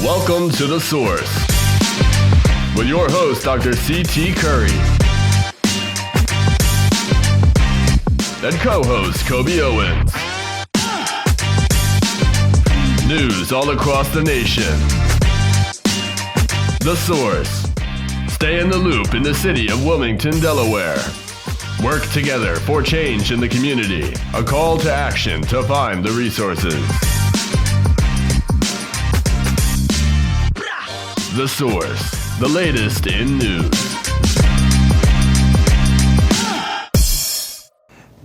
Welcome to The Source with your host, Dr. C.T. Curry, and co-host Coby Owens. News all across the nation. The Source. Stay in the loop in the city of Wilmington, Delaware. Work together for change in the community. A call to action to find the resources. The Source, the latest in news.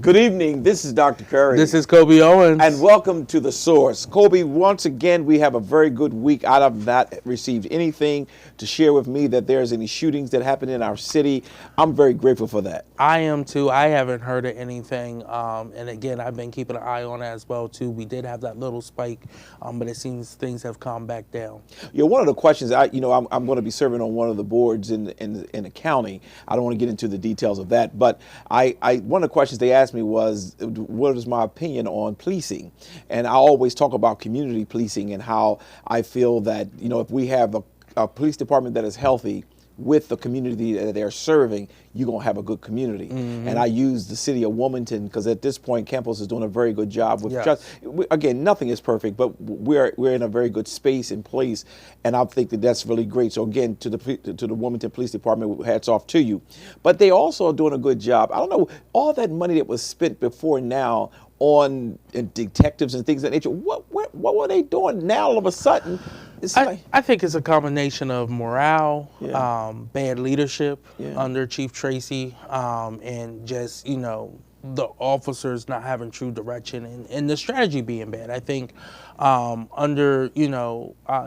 Good evening. This is Dr. Curry. This is Coby Owens. And welcome to The Source. Coby, once again, we have a very good week. I have not received anything to share with me that there's any shootings that happened in our city. I'm very grateful for that. I am too. I haven't heard of anything. And again, I've been keeping an eye on it as well too. We did have that little spike, but it seems things have calmed back down. Yeah, one of the questions, I'm going to be serving on one of the boards in the county. I don't want to get into the details of that, but one of the questions they asked me was, what is my opinion on policing? And I always talk about community policing and how I feel that, if we have a police department that is healthy with the community that they're serving, you're going to have a good community. Mm-hmm. And I use the city of Wilmington because at this point, Campos is doing a very good job with again, nothing is perfect, but we're in a very good space and place. And I think that that's really great. So again, to the Wilmington Police Department, hats off to you. But they also are doing a good job. I don't know, all that money that was spent before now on detectives and things of that nature, what were they doing now all of a sudden? I think it's a combination of morale, bad leadership under Chief Tracy, and just, the officers not having true direction and the strategy being bad. I think under,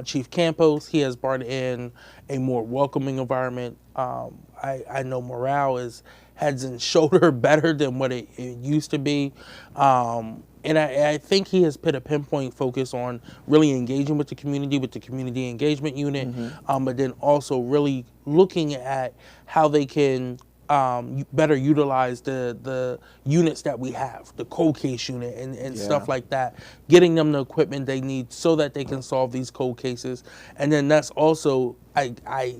Chief Campos, he has brought in a more welcoming environment. I know morale is heads and shoulder better than what it used to be. And I think he has put a pinpoint focus on really engaging with the community engagement unit, but then also really looking at how they can better utilize the units that we have, the cold case unit and stuff like that, getting them the equipment they need so that they can solve these cold cases. And then that's also, I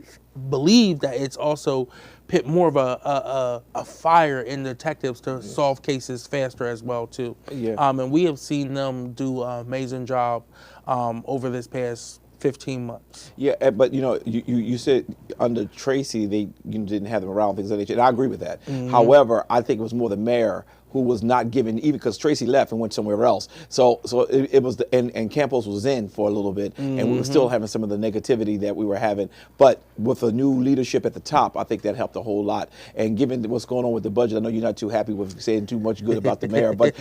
believe that it's also put more of a fire in detectives to solve cases faster as well too. And we have seen them do an amazing job over this past 15 months. Yeah, but you said under Tracy they didn't have them around, things like that, and I agree with that. Mm-hmm. However, I think it was more the mayor who was not given, even because Tracy left and went somewhere else. So it was, and Campos was in for a little bit, and we were still having some of the negativity that we were having. But with a new leadership at the top, I think that helped a whole lot. And given what's going on with the budget, I know you're not too happy with saying too much good about the mayor, but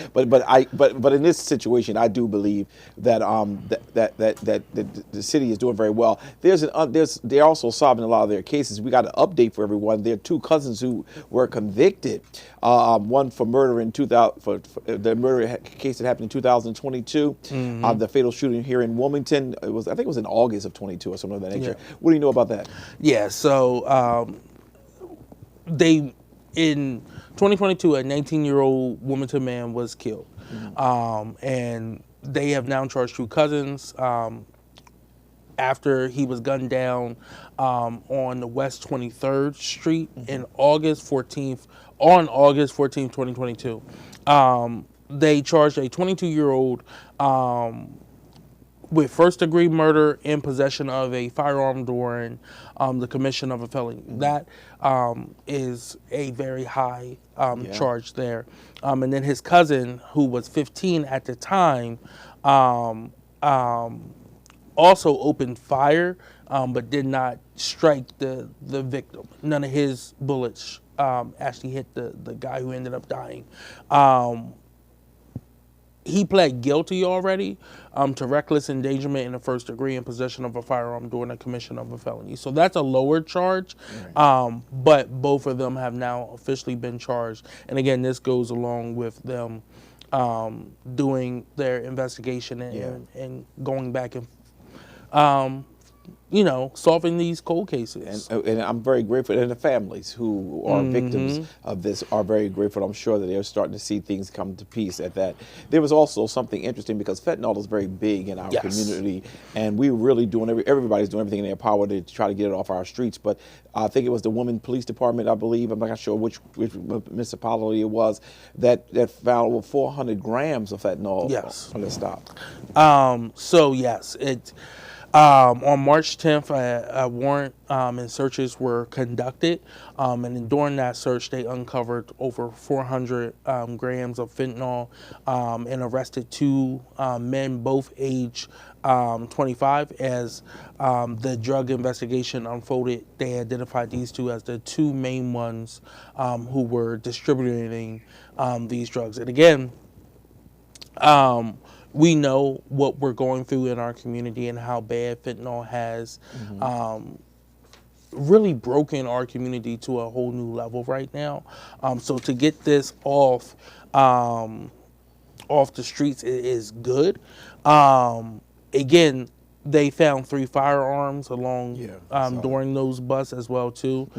in this situation, I do believe that that the city is doing very well. They're also solving a lot of their cases. We got an update for everyone. There are two cousins who were convicted. One for murder in 2000 for the murder case that happened in 2022. The fatal shooting here in Wilmington. I think it was in August of 22 or something of that nature. What do you know about that? Yeah, so they in 2022 a 19-year-old Wilmington man was killed, and they have now charged two cousins. After he was gunned down on the West 23rd Street in August 14th, 2022. They charged a 22-year-old with first-degree murder and possession of a firearm during the commission of a felony. That is a very high charge there. And then his cousin, who was 15 at the time, also opened fire, but did not strike the victim. None of his bullets actually hit the guy who ended up dying. He pled guilty already to reckless endangerment in the first degree and possession of a firearm during the commission of a felony. So that's a lower charge, but both of them have now officially been charged. And again, this goes along with them doing their investigation and going back and solving these cold cases. And I'm very grateful, and the families who are victims of this are very grateful. I'm sure that they're starting to see things come to peace at that. There was also something interesting because fentanyl is very big in our community, and we're really doing everybody's doing everything in their power to try to get it off our streets. But I think it was the Women Police Department, I believe, I'm not sure which municipality it was, that found over 400 grams of fentanyl on the stop. So yes, on March 10th, a warrant and searches were conducted, and during that search, they uncovered over 400 grams of fentanyl and arrested 2 men, both age 25. As the drug investigation unfolded, they identified these 2 as the 2 main ones who were distributing these drugs. And again, we know what we're going through in our community and how bad fentanyl has really broken our community to a whole new level right now. So to get this off the streets is good. Again, they found 3 firearms along during those busts as well too,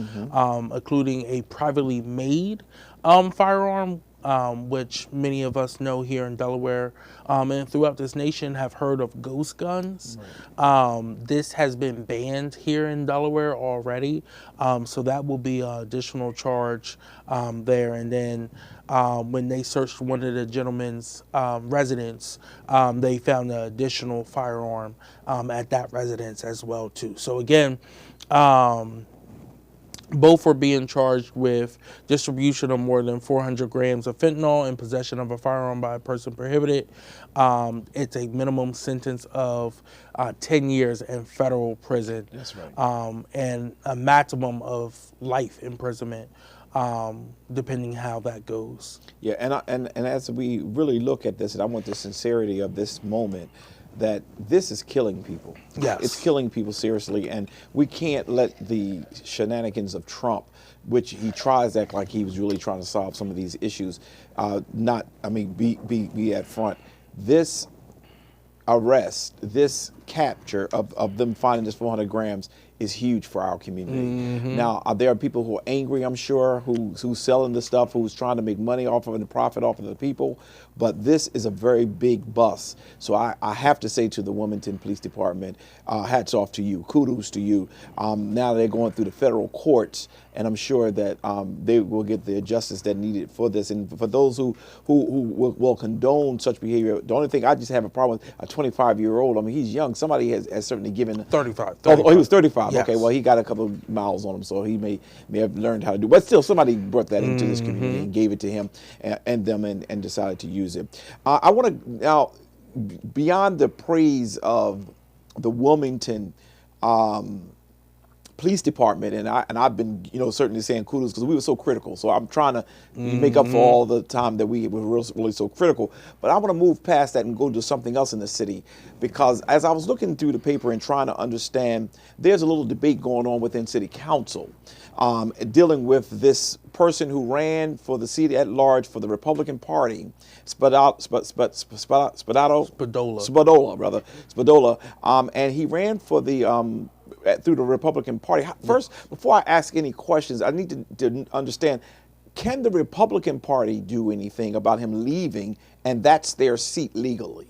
including a privately made firearm, which many of us know here in Delaware and throughout this nation have heard of ghost guns. This has been banned here in Delaware already, so that will be an additional charge there. And then when they searched one of the gentleman's residence, they found an additional firearm at that residence as well too. So again, both were being charged with distribution of more than 400 grams of fentanyl and possession of a firearm by a person prohibited. It's a minimum sentence of 10 years in federal prison. That's right. And a maximum of life imprisonment, depending how that goes. Yeah, and as we really look at this, and I want the sincerity of this moment, that this is killing people. Yes. It's killing people seriously, and we can't let the shenanigans of Trump, which he tries to act like he was really trying to solve some of these issues, be at front. This arrest, this capture of them finding this 400 grams is huge for our community. Now, there are people who are angry, I'm sure, who's selling the stuff, who's trying to make money off of it and profit off of the people, but this is a very big bust. So I have to say to the Wilmington Police Department, hats off to you, kudos to you. Now they're going through the federal courts, and I'm sure that they will get the justice that needed for this. And for those who will condone such behavior, the only thing I just have a problem with, a 25-year-old, I mean, he's young. Somebody has certainly given 35. Oh, he was 35. Yes. Okay, well, he got a couple of miles on him, so he may have learned how to do. But still, somebody brought that into this community and gave it to him and them and decided to use it. I want to now, beyond the praise of the Wilmington Police Department, and I've been certainly saying kudos because we were so critical. So I'm trying to make up for all the time that we were really so critical. But I want to move past that and go to something else in the city, because as I was looking through the paper and trying to understand, there's a little debate going on within City Council dealing with this person who ran for the city at large for the Republican Party, Spadola, and he ran for the through the Republican Party. First, before I ask any questions, I need to understand, can the Republican Party do anything about him leaving, and that's their seat legally?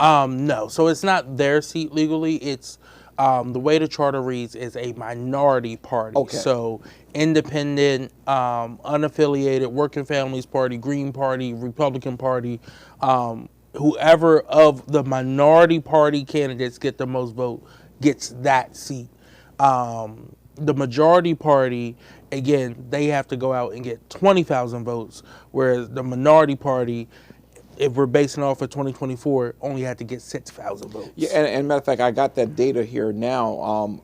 No, so it's not their seat legally. It's the way the charter reads is a minority party. Okay. So independent, unaffiliated, Working Families Party, Green Party, Republican Party, whoever of the minority party candidates get the most vote gets that seat. The majority party, again, they have to go out and get 20,000 votes, whereas the minority party, if we're basing off of 2024, only had to get 6,000 votes. Yeah, and matter of fact, I got that data here now.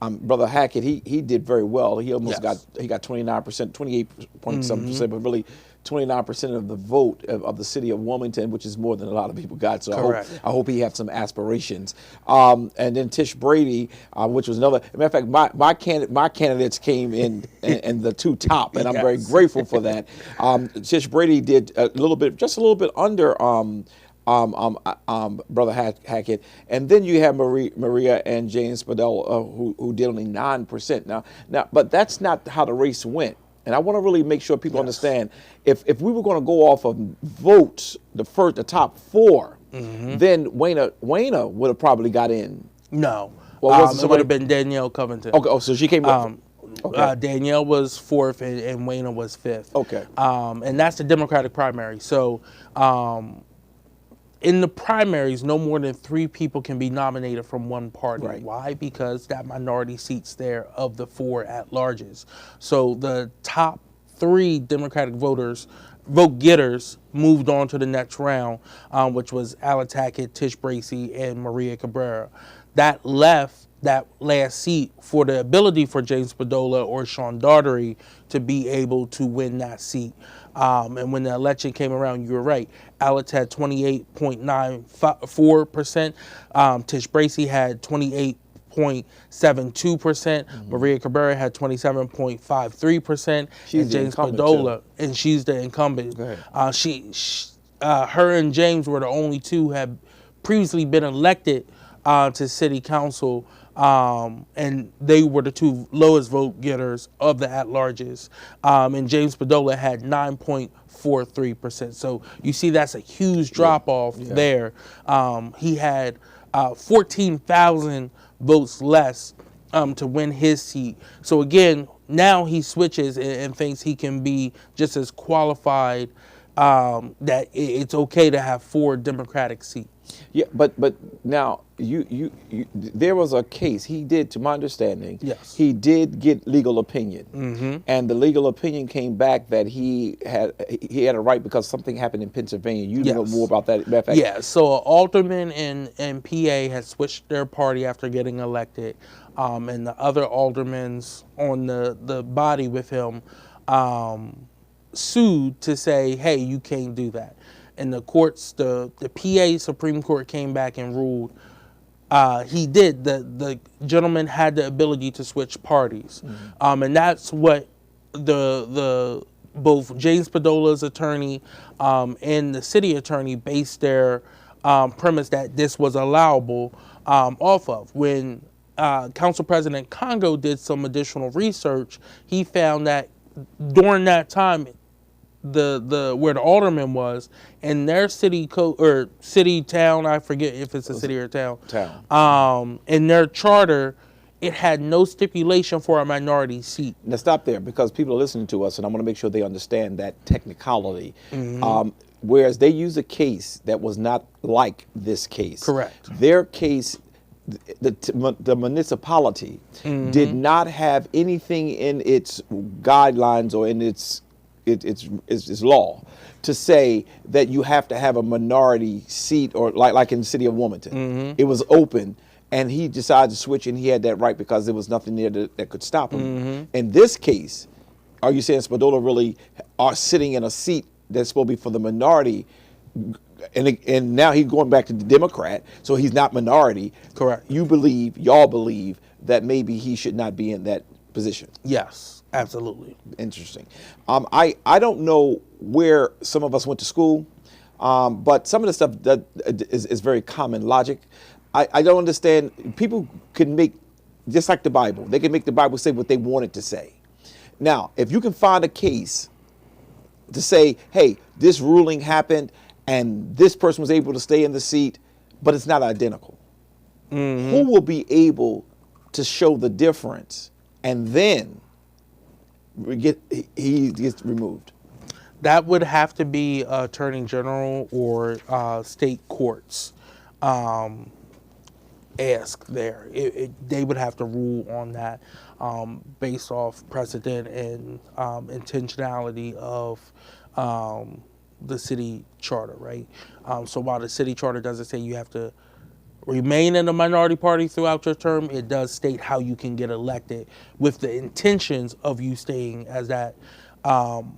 Brother Hackett, he did very well. He almost got 29%, 28 point something percent, but really 29% of the vote of the city of Wilmington, which is more than a lot of people got. So I hope he has some aspirations. And then Tish Brady, which was another. Matter of fact, my candidates came in the 2 top, and I'm very grateful for that. Tish Brady did just a little bit under Brother Hackett, and then you have Maria and James Spadola, who did only 9%. Now, but that's not how the race went. And I want to really make sure people understand, if we were going to go off of votes, the top 4, then Wayna would have probably got in. No. Well, it would have been Danielle Covington. Okay, so she came up. Danielle was 4th and Wayna was 5th. Okay. And that's the Democratic primary. So in the primaries, no more than 3 people can be nominated from one party. Right. Why? Because that minority seats there of the 4 at-larges. So the top 3 Democratic vote getters moved on to the next round, which was Alex Hackett, Tish Bracey, and Maria Cabrera. That left that last seat for the ability for James Spadola or Sean Daugherty to be able to win that seat. And when the election came around, you were right. Alex had 28.94%. Tish Bracey had 28.72%. Maria Cabrera had 27.53%. And James Spadola, and she's the incumbent. Her and James were the only 2 had previously been elected to city council, and they were the 2 lowest vote getters of the at-larges. And James Spadola had 9.43%. So you see that's a huge drop-off there. He had 14,000 votes less to win his seat. So again, now he switches and thinks he can be just as qualified, that it's okay to have 4 Democratic seats. Yeah, but now you there was a case he did, to my understanding. Yes. He did get legal opinion, and the legal opinion came back that he had a right because something happened in Pennsylvania. You know more about that. Yeah. So an alderman in PA had switched their party after getting elected, and the other aldermans on the body with him sued to say, hey, you can't do that. And the courts, the PA Supreme Court came back and ruled he did. The gentleman had the ability to switch parties. And that's what the both James Spadola's attorney and the city attorney based their premise that this was allowable off of. When Council President Congo did some additional research, he found that during that time, the where the alderman was in their city code or city town, I forget if it's a city or town. In their charter, it had no stipulation for a minority seat. Now stop there, because people are listening to us, and I want to make sure they understand that technicality. Whereas they used a case that was not like this case. Correct. Their case, the municipality did not have anything in its guidelines or in its law to say that you have to have a minority seat, or like in the city of Wilmington. It was open, and he decided to switch, and he had that right because there was nothing there that could stop him. In this case, are you saying Spadola really are sitting in a seat that's supposed to be for the minority, and now he's going back to the Democrat, so he's not minority? Correct. Y'all believe that maybe he should not be in that position? Yes. Absolutely. Interesting. I don't know where some of us went to school, but some of the stuff that is very common logic. I don't understand. People can make, just like the Bible, they can make the Bible say what they want it to say. Now, if you can find a case to say, hey, this ruling happened and this person was able to stay in the seat, but it's not identical, who will be able to show the difference, and then he gets removed? That would have to be Attorney General or state courts ask there. They would have to rule on that based off precedent and intentionality of the city charter, right? So while the city charter doesn't say you have to remain in the minority party throughout your term, it does state how you can get elected with the intentions of you staying as that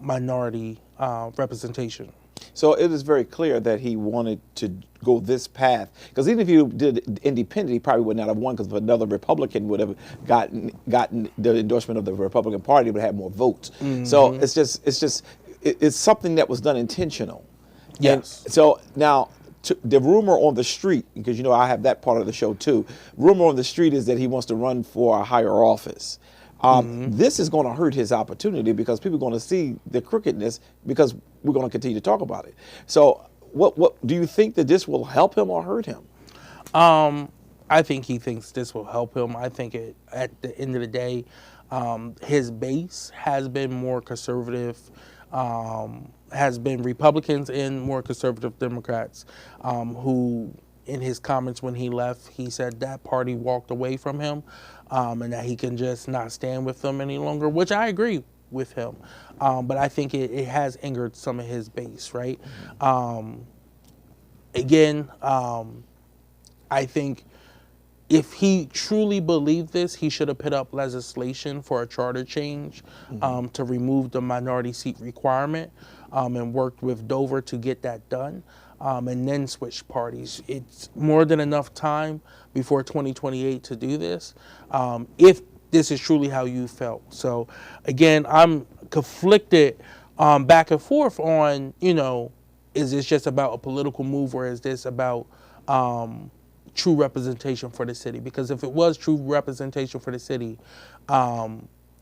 minority representation. So it is very clear that he wanted to go this path, because even if you did independent, he probably would not have won, because another Republican would have gotten the endorsement of the Republican Party, would have more votes. So it's something that was done intentional. Yes. And so now the rumor on the street, because you know I have that part of the show too. Rumor on the street is that he wants to run for a higher office. This is going to hurt his opportunity because people are going to see the crookedness because we're going to continue to talk about it. So, what do you think that this will help him or hurt him? I think he thinks this will help him. I think at the end of the day, his base has been more conservative, has been Republicans and more conservative Democrats, who, in his comments when he left, he said that party walked away from him, and that he can just not stand with them any longer, which I agree with him. But I think it has angered some of his base, right? Again, I think if he truly believed this, he should have put up legislation for a charter change to remove the minority seat requirement, and worked with Dover to get that done, and then switch parties. It's more than enough time before 2028 to do this, if this is truly how you felt. So again, I'm conflicted back and forth on, is this just about a political move or is this about true representation for the city? Because if it was true representation for the city,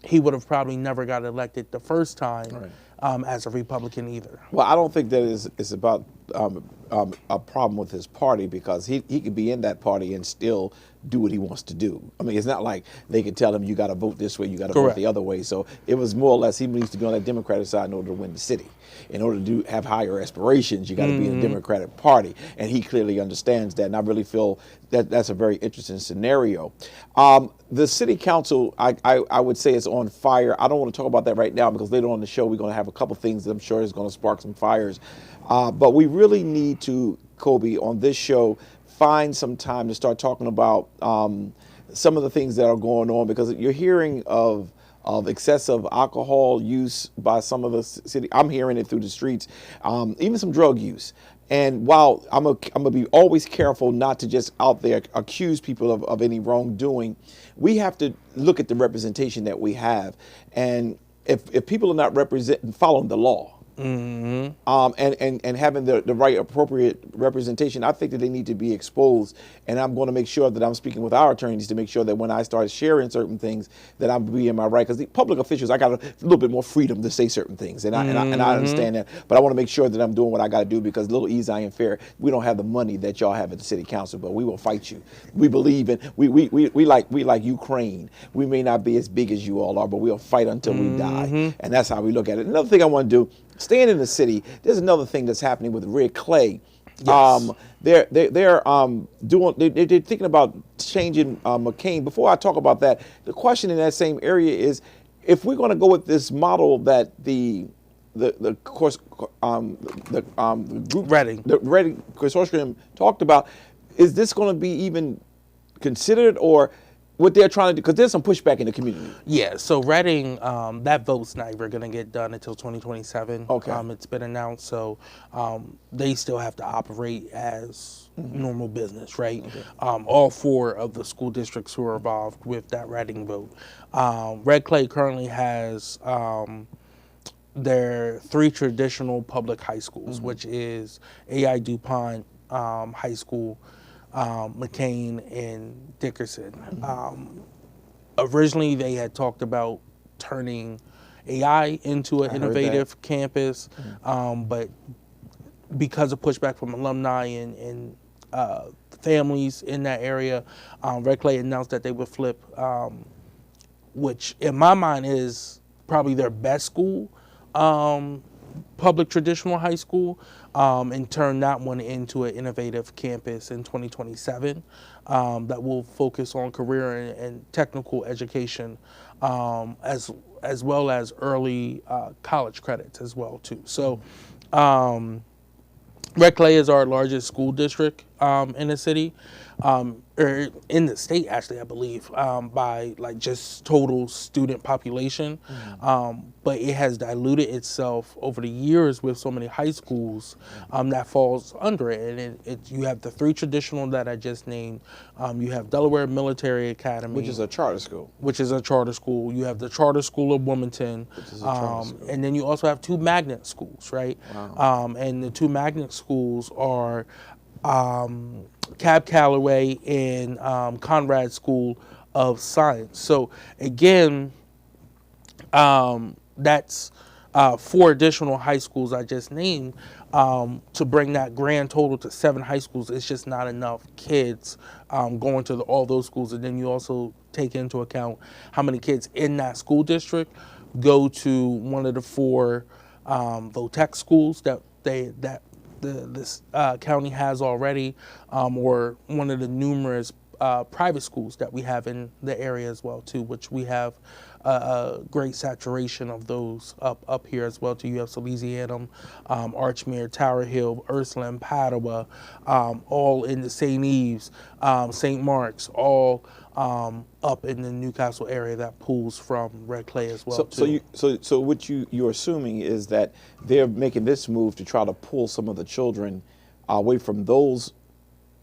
he would have probably never got elected the first time as a Republican either. Well, I don't think that it's about a problem with his party, because he could be in that party and still do what he wants to do. I mean, it's not like they could tell him you got to vote this way, you got to vote the other way. So it was more or less he needs to be on that Democratic side in order to win the city. In order to have higher aspirations, you got to be in the Democratic Party, and he clearly understands that. And I really feel that that's a very interesting scenario. The city council, I would say, is on fire. I don't want to talk about that right now because later on in the show we're going to have a couple things that I'm sure is going to spark some fires. But we really need to, Coby, on this show, find some time to start talking about some of the things that are going on, because you're hearing of excessive alcohol use by some of the city. I'm hearing it through the streets, even some drug use. And while I'm gonna be always careful not to just out there accuse people of any wrongdoing, we have to look at the representation that we have. And if people are not following the law, and having the right appropriate representation, I think that they need to be exposed. And I'm going to make sure that I'm speaking with our attorneys to make sure that when I start sharing certain things, that I'm being my right. Because the public officials, I got a little bit more freedom to say certain things, and I understand that. But I want to make sure that I'm doing what I got to do, because little easy and fair, we don't have the money that y'all have at the city council, but we will fight you. We believe in we like Ukraine. We may not be as big as you all are, but we'll fight until we die, and that's how we look at it. Another thing I want to do. Staying in the city, there's another thing that's happening with Red Clay. Yes. They're thinking about changing McCain. Before I talk about that, the question in that same area is, if we're going to go with this model that the group the Reading Consortium talked about, is this going to be even considered, or what they're trying to do? Because there's some pushback in the community. Yeah, so Reading, that vote's not even going to get done until 2027. Okay. It's been announced, so they still have to operate as normal business, right? Okay. All 4 of the school districts who are involved with that Reading vote. Red Clay currently has their 3 traditional public high schools, which is A.I. DuPont High School, McCain, and Dickerson. Originally, they had talked about turning AI into an innovative campus, but because of pushback from alumni and families in that area, Red Clay announced that they would flip, which in my mind is probably their best school, public traditional high school, and turn that one into an innovative campus in 2027 that will focus on career and technical education, as well as early college credits as well too. So Red Clay is our largest school district in the city, or in the state actually, I believe, by like just total student population. But it has diluted itself over the years with so many high schools that falls under it. And you have the 3 traditional that I just named. You have Delaware Military Academy, which is a charter school. You have the Charter School of Wilmington, which is a charter school. And then you also have 2 magnet schools, right? Wow. And the 2 magnet schools are Cab Calloway, and Conrad School of Science. So again, that's 4 additional high schools I just named. To bring that grand total to 7 high schools, it's just not enough kids going to all those schools. And then you also take into account how many kids in that school district go to one of the 4 VOTEC schools that this county has already, or one of the numerous private schools that we have in the area as well too, which we have a great saturation of those up here as well too. You have Salesianum, Archmere, Tower Hill, Ursuline, Padua, all in the St. Eves, St. Mark's, all up in the Newcastle area that pulls from Red Clay as well too. So what you're assuming is that they're making this move to try to pull some of the children away from those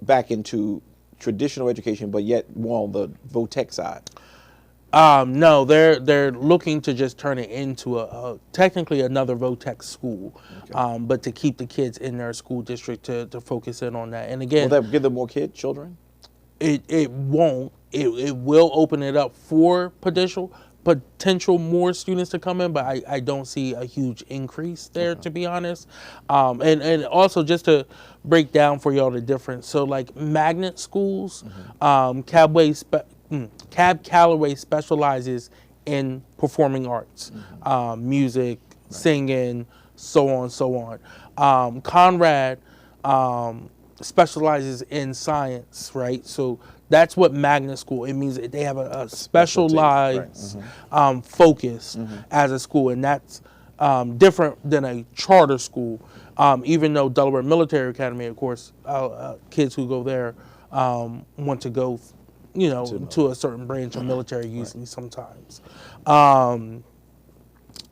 back into traditional education, but yet more on the VOTEC side. No, they're looking to just turn it into a technically another VOTEC school, okay. But to keep the kids in their school district to focus in on that. And again, will that give them more children? It won't. It will open it up for potential more students to come in, but I don't see a huge increase there, okay. To be honest. And also just to break down for y'all the difference. So like magnet schools, mm-hmm. Cab Calloway specializes in performing arts, mm-hmm. Music, right. Singing, so on, so on. Conrad specializes in science, right? So that's what magnet school, it means that they have a specialized right. Mm-hmm. Focus mm-hmm. as a school, and that's different than a charter school, even though Delaware Military Academy, of course, kids who go there want to go, to a certain branch of military usually right. sometimes.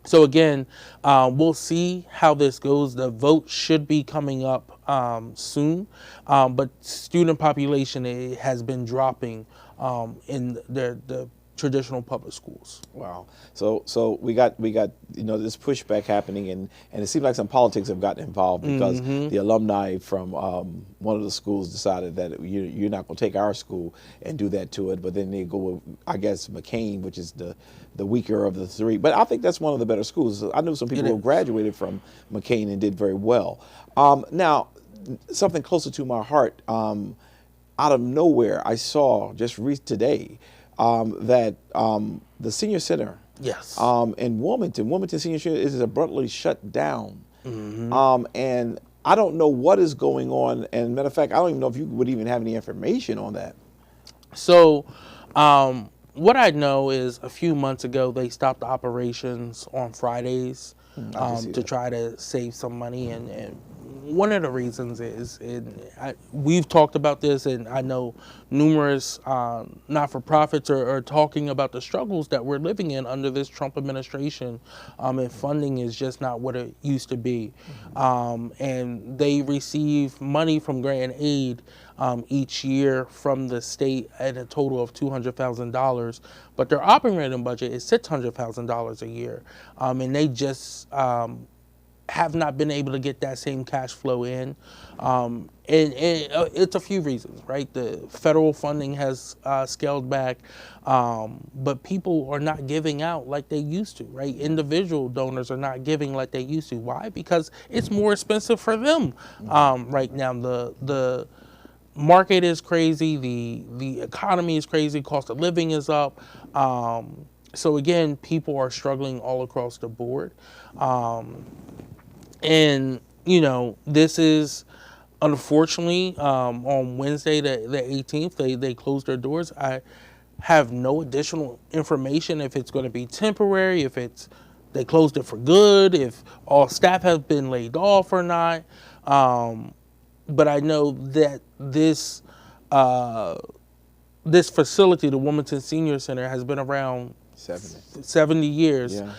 So again, we'll see how this goes. The vote should be coming up soon, but student population has been dropping in the traditional public schools. Wow. So we got this pushback happening, and it seems like some politics have gotten involved because mm-hmm. the alumni from one of the schools decided that you're not going to take our school and do that to it, but then they go with, I guess, McCain, which is the weaker of the 3. But I think that's one of the better schools. I knew some people who graduated from McCain and did very well. Now, something closer to my heart, out of nowhere, I saw just today that the senior center, yes, in Wilmington Senior Center is abruptly shut down, mm-hmm. And I don't know what is going on. And matter of fact, I don't even know if you would even have any information on that. So, what I know is a few months ago they stopped operations on Fridays to try to save some money, and one of the reasons is, we've talked about this, and I know numerous not-for-profits are talking about the struggles that we're living in under this Trump administration, and funding is just not what it used to be. And they receive money from grant aid each year from the state at a total of $200,000, but their operating budget is $600,000 a year, and they just have not been able to get that same cash flow in. And it's a few reasons, right? The federal funding has scaled back, but people are not giving out like they used to, right? Individual donors are not giving like they used to. Why? Because it's more expensive for them right now. The market is crazy, the economy is crazy, cost of living is up. So again, people are struggling all across the board. And, this is, unfortunately, on Wednesday, the 18th, they closed their doors. I have no additional information if it's going to be temporary, if they closed it for good, if all staff have been laid off or not. But I know that this facility, the Wilmington Senior Center, has been around 70 years. Yeah.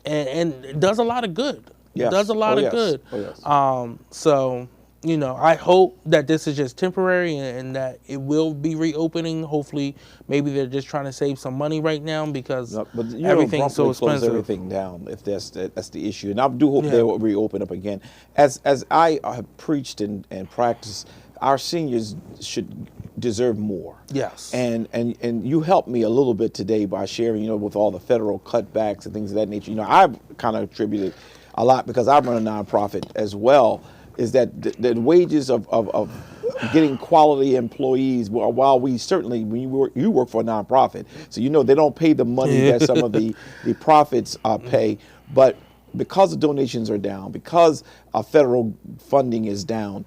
And it does a lot of good. Yes. It does a lot of yes. good. Oh, yes. So I hope that this is just temporary and that it will be reopening. Hopefully, maybe they're just trying to save some money right now because everything's so expensive. Close everything down if that's the issue. And I do hope they will reopen up again. As I have preached and practiced, our seniors should deserve more. Yes. And you helped me a little bit today by sharing, with all the federal cutbacks and things of that nature. I've kind of attributed a lot because I run a nonprofit as well. Is that the wages of getting quality employees, while we certainly, when you work for a nonprofit, so they don't pay the money that some of the profits pay, but because the donations are down, because federal funding is down,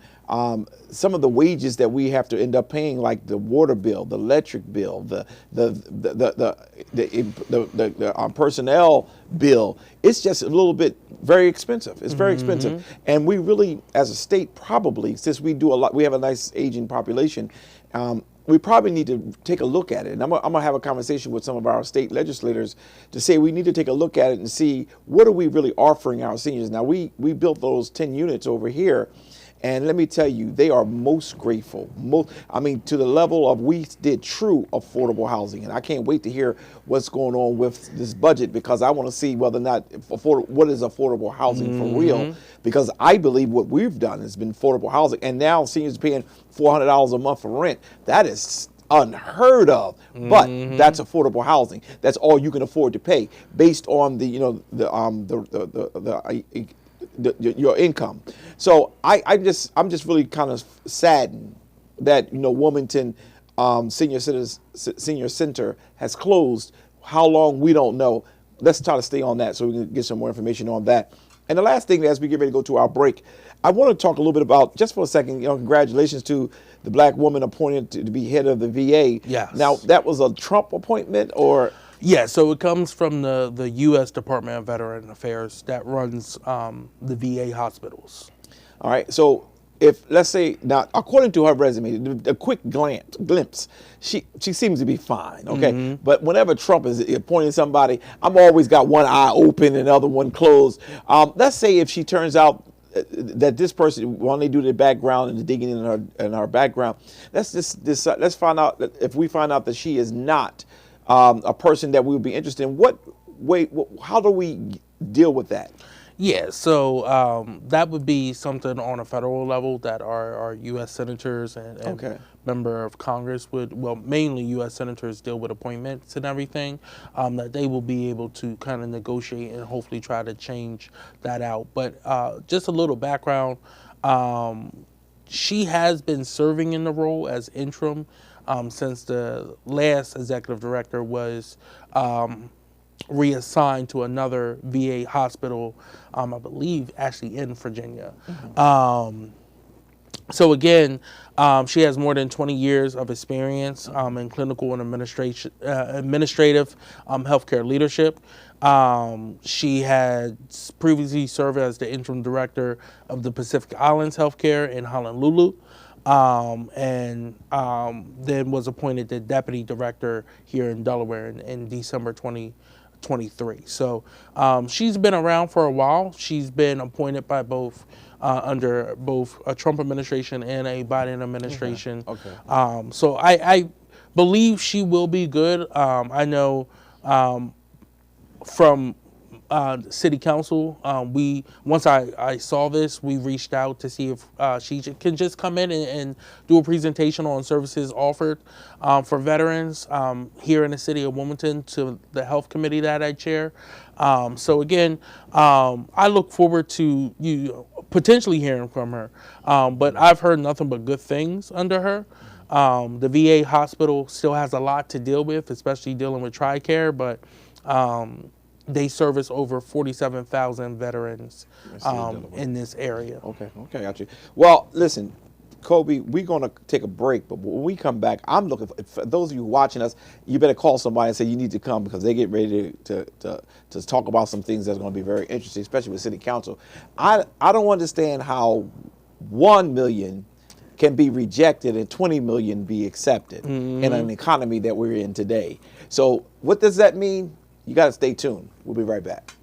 some of the wages that we have to end up paying, like the water bill, the electric bill, the personnel bill, it's just a little bit very expensive. It's very expensive, and we really, as a state, probably, since we do a lot, we have a nice aging population. We probably need to take a look at it. And I'm going to have a conversation with some of our state legislators to say we need to take a look at it and see what are we really offering our seniors. Now, we built those 10 units over here. And let me tell you, they are most grateful. To the level of we did true affordable housing. And I can't wait to hear what's going on with this budget because I want to see whether or not what is affordable housing for real. Because I believe what we've done has been affordable housing. And now seniors paying $400 a month for rent. That is unheard of. But that's affordable housing. That's all you can afford to pay based on your income. So I'm just really kind of saddened that Wilmington Senior Center has closed. How long, we don't know. Let's try to stay on that so we can get some more information on that. And the last thing, as we get ready to go to our break, I want to talk a little bit about, just for a second, congratulations to the black woman appointed to be head of the VA. Yes. Now, that was a Trump appointment, or? Yeah, so it comes from the U.S. Department of Veteran Affairs that runs the VA hospitals. All right, so if, let's say, now, according to her resume, a quick glimpse, she seems to be fine, okay? But whenever Trump is appointing somebody, I'm always got one eye open and the other one closed. Let's say if she turns out that this person, when they do their background and the digging in her background, let's find out that if we find out that she is not a person that we would be interested in, how do we deal with that? Yeah, so that would be something on a federal level that our U.S. senators and member of Congress mainly U.S. senators deal with appointments and everything, that they will be able to kind of negotiate and hopefully try to change that out. But just a little background, she has been serving in the role as interim since the last executive director was reassigned to another VA hospital, I believe actually in Virginia. So again, she has more than 20 years of experience in clinical and administrative healthcare leadership. She had previously served as the interim director of the Pacific Islands Healthcare in Honolulu. And then was appointed the deputy director here in Delaware in December 2023. So she's been around for a while. She's been appointed by under both a Trump administration and a Biden administration. So I believe she will be good. I know from City Council, once I saw this, we reached out to see if she can just come in and do a presentation on services offered for veterans here in the city of Wilmington to the health committee that I chair. So again, I look forward to you potentially hearing from her, but I've heard nothing but good things under her. The VA hospital still has a lot to deal with, especially dealing with TRICARE, but they service over 47,000 veterans in this area. Okay, got you. Well, listen, Coby, we're going to take a break, but when we come back, I'm looking for those of you watching us, you better call somebody and say you need to come because they get ready to talk about some things that's going to be very interesting, especially with City Council. I don't understand how 1 million can be rejected and 20 million be accepted in an economy that we're in today. So what does that mean? You got to stay tuned. We'll be right back.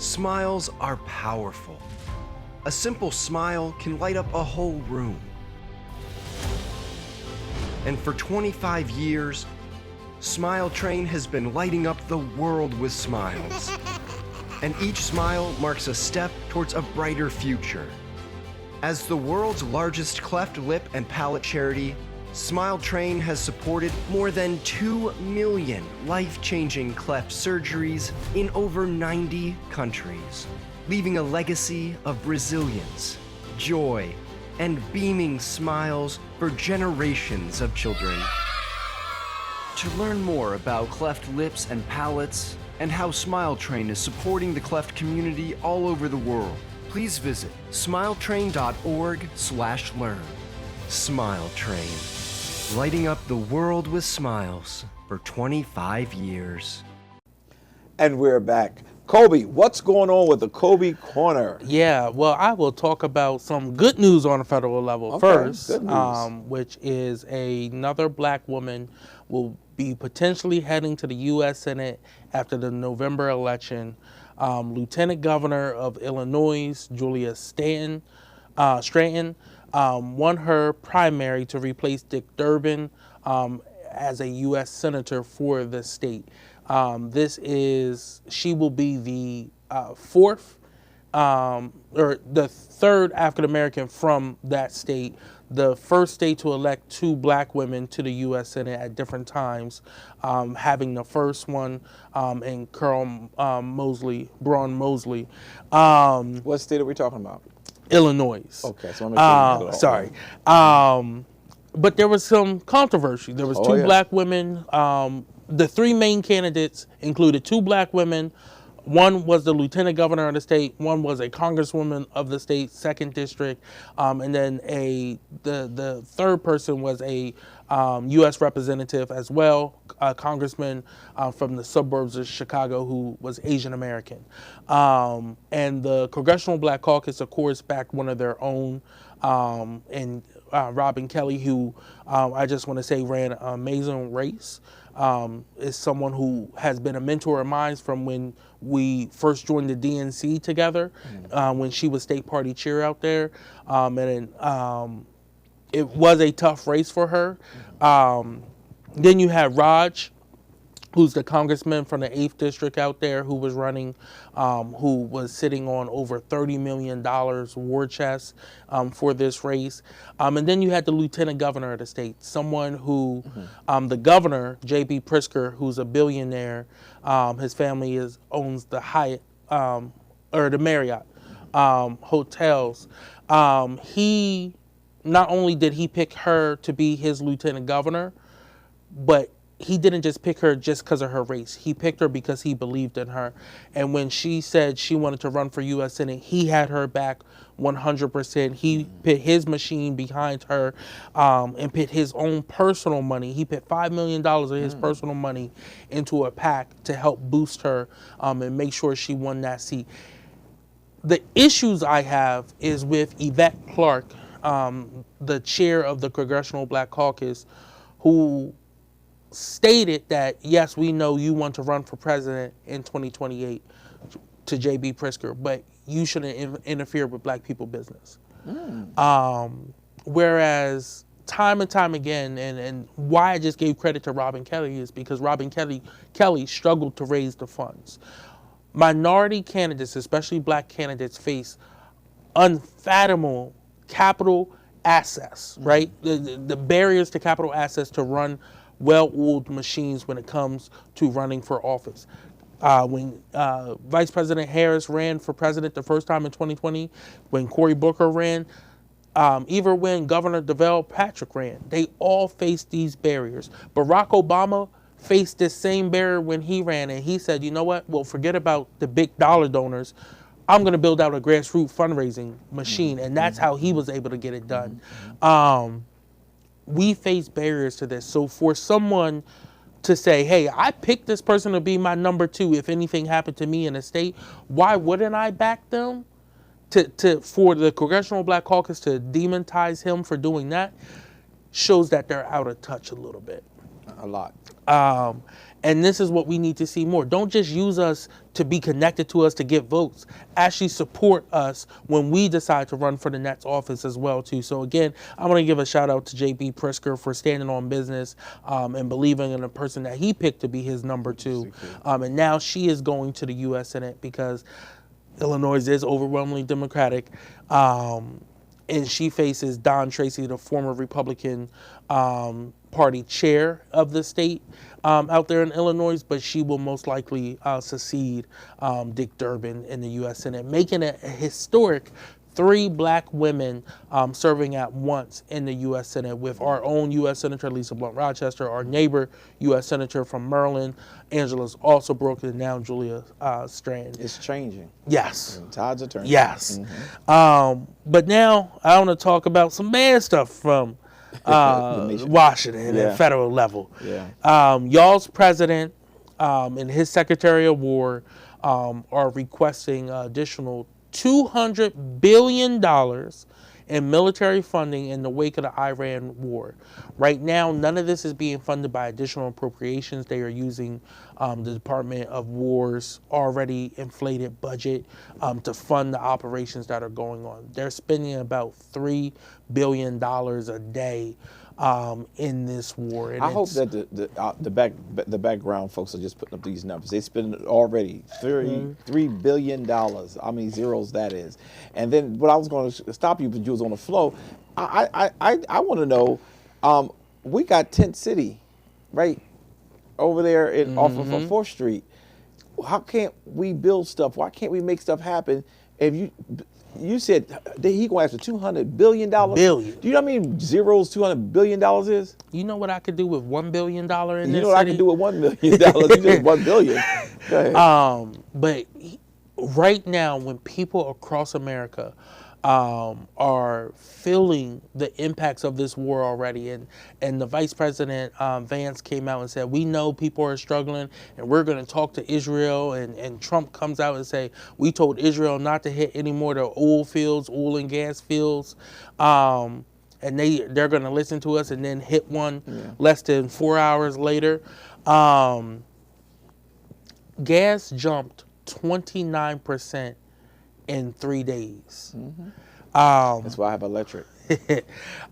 Smiles are powerful. A simple smile can light up a whole room. And for 25 years, Smile Train has been lighting up the world with smiles. And each smile marks a step towards a brighter future. As the world's largest cleft lip and palate charity, Smile Train has supported more than 2 million life-changing cleft surgeries in over 90 countries, leaving a legacy of resilience, joy, and beaming smiles for generations of children. To learn more about cleft lips and palates and how Smile Train is supporting the cleft community all over the world, please visit smiletrain.org/learn. Smile Train, lighting up the world with smiles for 25 years. And we're back. Coby, what's going on with the Coby Corner? Yeah, well, I will talk about some good news on a federal level first, good news. which is another black woman will be potentially heading to the U.S. Senate after the November election. Lieutenant Governor of Illinois, Julia Stratton, won her primary to replace Dick Durbin as a U.S. Senator for the state. She will be the fourth or the third African American from that state, the first state to elect 2 black women to the U.S. Senate at different times, having the first one in Braun Mosley. What state are we talking about? Illinois. Okay, so let me sorry. But there was some controversy. There was 2 black women. The 3 main candidates included 2 black women. One was the lieutenant governor of the state. One was a congresswoman of the state, 2nd district, and then the third person was a U.S. representative as well, a congressman from the suburbs of Chicago who was Asian American. And the Congressional Black Caucus, of course, backed one of their own, and Robin Kelly, who I just want to say ran an amazing race. Is someone who has been a mentor of mine from when we first joined the DNC together, when she was state party chair out there. It was a tough race for her. Then you had Raj, who's the congressman from the 8th district out there who was running, who was sitting on over $30 million war chest for this race. And then you had the lieutenant governor of the state, someone who, the governor, J.B. Pritzker, who's a billionaire, his family owns the Hyatt, or the Marriott hotels. He, not only did he pick her to be his lieutenant governor, but he didn't just pick her just because of her race. He picked her because he believed in her. And when she said she wanted to run for U.S. Senate, he had her back 100%. He put his machine behind her and put his own personal money. He put $5 million of his personal money into a PAC to help boost her and make sure she won that seat. The issues I have is with Yvette Clarke, the chair of the Congressional Black Caucus, who stated that, yes, we know you want to run for president in 2028 to J.B. Pritzker, but you shouldn't interfere with black people business. Whereas time and time again, and why I just gave credit to Robin Kelly is because Robin Kelly struggled to raise the funds. Minority candidates, especially black candidates, face unfathomable capital access, right? The barriers to capital access to run well-oiled machines when it comes to running for office. When Vice President Harris ran for president the first time in 2020, when Cory Booker ran, even when Governor Deval Patrick ran, they all faced these barriers. Barack Obama faced this same barrier when he ran, and he said, you know what, well, forget about the big dollar donors. I'm going to build out a grassroots fundraising machine, and that's how he was able to get it done. We face barriers to this. So for someone to say, hey, I picked this person to be my number 2 if anything happened to me in the state, why wouldn't I back them? For the Congressional Black Caucus to demonize him for doing that shows that they're out of touch a little bit. A lot. And this is what we need to see more. Don't just use us to be connected to us to get votes. Actually support us when we decide to run for the next office as well, too. So again, I want to give a shout out to J.B. Pritzker for standing on business and believing in the person that he picked to be his number 2. And now she is going to the U.S. Senate because Illinois is overwhelmingly Democratic. And she faces Don Tracy, the former Republican Party chair of the state out there in Illinois, but she will most likely succeed Dick Durbin in the U.S. Senate, making it a historic 3 black women serving at once in the U.S. Senate, with our own U.S. Senator Lisa Blunt Rochester, our neighbor U.S. Senator from Maryland, Angela's also broken, and now Julia Strand. It's changing. Yes. And tides are turning. Yes. But now I want to talk about some bad stuff from Washington at federal level. Y'all's president and his Secretary of War are requesting additional $200 billion in military funding in the wake of the Iran war. Right now, none of this is being funded by additional appropriations. They are using the Department of War's already inflated budget to fund the operations that are going on. They're spending about $3 billion a day in this war. And I hope that the background folks are just putting up these numbers. They spend already $3 billion. How many zeros that is? And then what I was going to stop you, but you was on the flow. I want to know. We got Tent City, right over there off of 4th Street. How can't we build stuff? Why can't we make stuff happen? If you said that he going after $200 billion. Billion. Do you know how many zeros $200 billion is? You know what I could do with $1 billion in this city? You know what I could do with $1 million? You just $1 billion. Go ahead. But right now, when people across America are feeling the impacts of this war already, and the Vice President Vance came out and said, we know people are struggling and we're going to talk to Israel, and Trump comes out and say, we told Israel not to hit any more of the oil and gas fields, and they're going to listen to us, and then hit one less than 4 hours later. Gas jumped 29% in 3 days. That's why I have electric.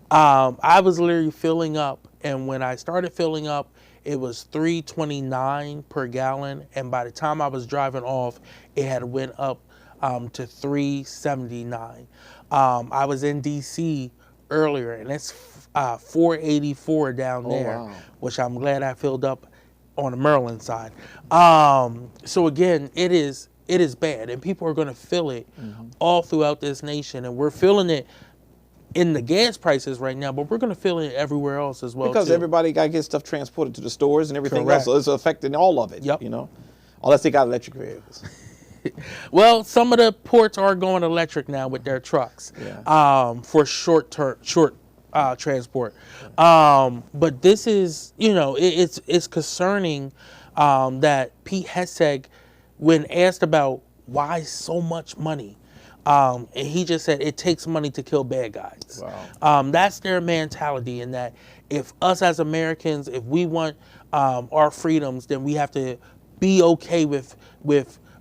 I was literally filling up, and when I started filling up, it was $3.29 per gallon, and by the time I was driving off, it had went up to $3.79. I was in D.C. earlier, and it's $4.84 down there, which I'm glad I filled up on the Maryland side. So again, it is bad, and people are going to feel it all throughout this nation, and we're feeling it in the gas prices right now, but we're going to feel it everywhere else as well. Because too. everybody got to get stuff transported to the stores and everything Correct. else, so it's affecting all of it. Yep. You know, unless they got electric vehicles. Well, some of the ports are going electric now with their trucks for short transport. But this is, it's concerning that Pete Hegseth, when asked about why so much money, and he just said it takes money to kill bad guys. Wow. That's their mentality, and that if us as Americans, if we want our freedoms, then we have to be okay with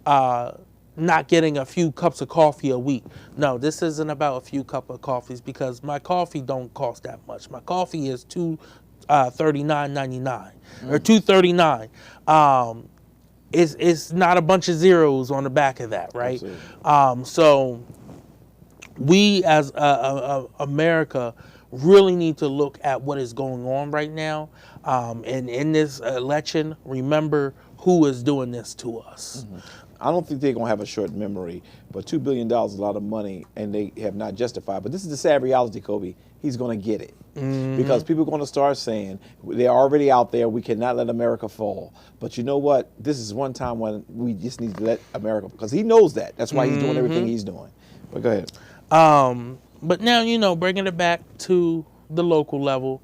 not getting a few cups of coffee a week. No, this isn't about a few cups of coffees, because my coffee don't cost that much. My coffee is $2.39.99 or $2.39. It's not a bunch of zeros on the back of that, right? So we as America really need to look at what is going on right now. And in this election, remember who is doing this to us. I don't think they're going to have a short memory, but $2 billion is a lot of money, and they have not justified. But this is the sad reality, Coby. He's going to get it. Because people are going to start saying, they're already out there, we cannot let America fall. But you know what? This is one time when we just need to let America, because he knows that. That's why he's doing everything he's doing. But go ahead. But now, bringing it back to the local level,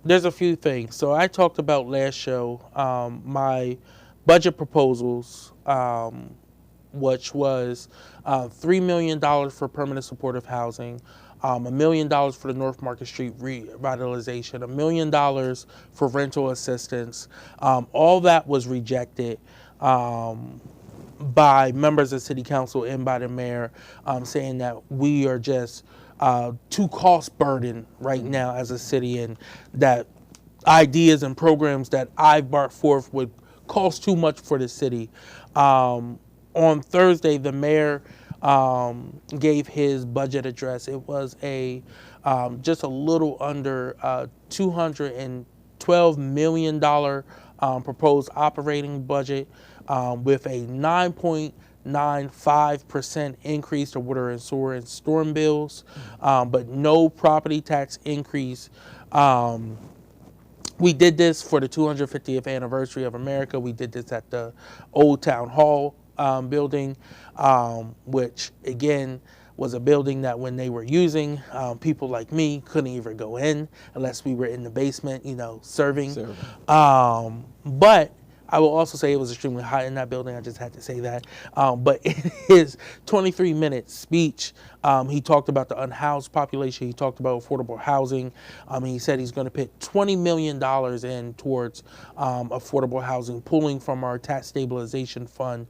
there's a few things. So I talked about last show, my budget proposals, which was $3 million for permanent supportive housing, $1 million for the North Market Street revitalization, $1 million for rental assistance. All that was rejected by members of City Council and by the mayor, saying that we are just too cost burdened right now as a city, and that ideas and programs that I brought forth would cost too much for the city. On Thursday, the mayor gave his budget address. It was just a little under $212 million proposed operating budget, with a 9.95% increase to water and sewer and storm bills, but no property tax increase. We did this for the 250th anniversary of America. We did this at the Old Town Hall building, which again was a building that when they were using, people like me couldn't even go in unless we were in the basement, serving. But I will also say it was extremely hot in that building. I just had to say that. But in his 23-minute speech, he talked about the unhoused population. He talked about affordable housing. He said he's going to put $20 million in towards affordable housing, pulling from our tax stabilization fund,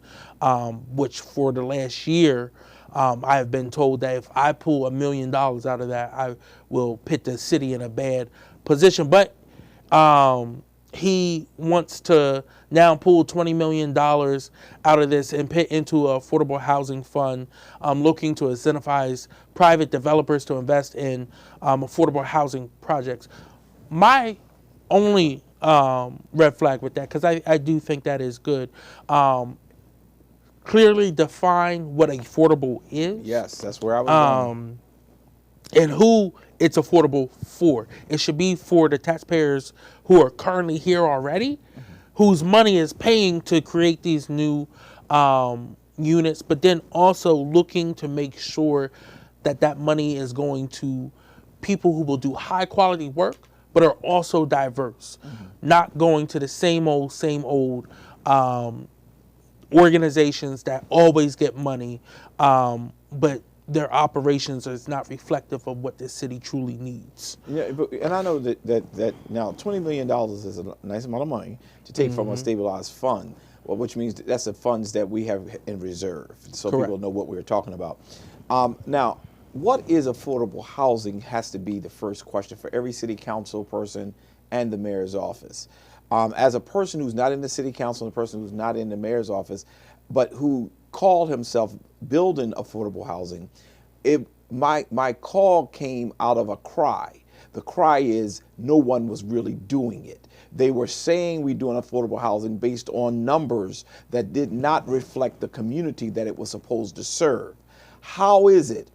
which for the last year, I have been told that if I pull $1 million out of that, I will put the city in a bad position. But he wants to now pull $20 million out of this and put into an affordable housing fund, looking to incentivize private developers to invest in affordable housing projects. My only red flag with that, because I do think that is good, clearly define what affordable is. Yes, that's where I was going. And who it's affordable for. It should be for the taxpayers who are currently here already, whose money is paying to create these new units, but then also looking to make sure that that money is going to people who will do high quality work, but are also diverse, not going to the same old organizations that always get money, but their operations is not reflective of what this city truly needs. Yeah, and I know that now $20 million is a nice amount of money to take from a stabilized fund, which means that's the funds that we have in reserve, so Correct. People know what we're talking about. Now, what is affordable housing has to be the first question for every city council person and the mayor's office. As a person who's not in the city council and a person who's not in the mayor's office, but who called himself building affordable housing, my call came out of a cry. The cry is no one was really doing it. They were saying we're doing affordable housing based on numbers that did not reflect the community that it was supposed to serve. How is it?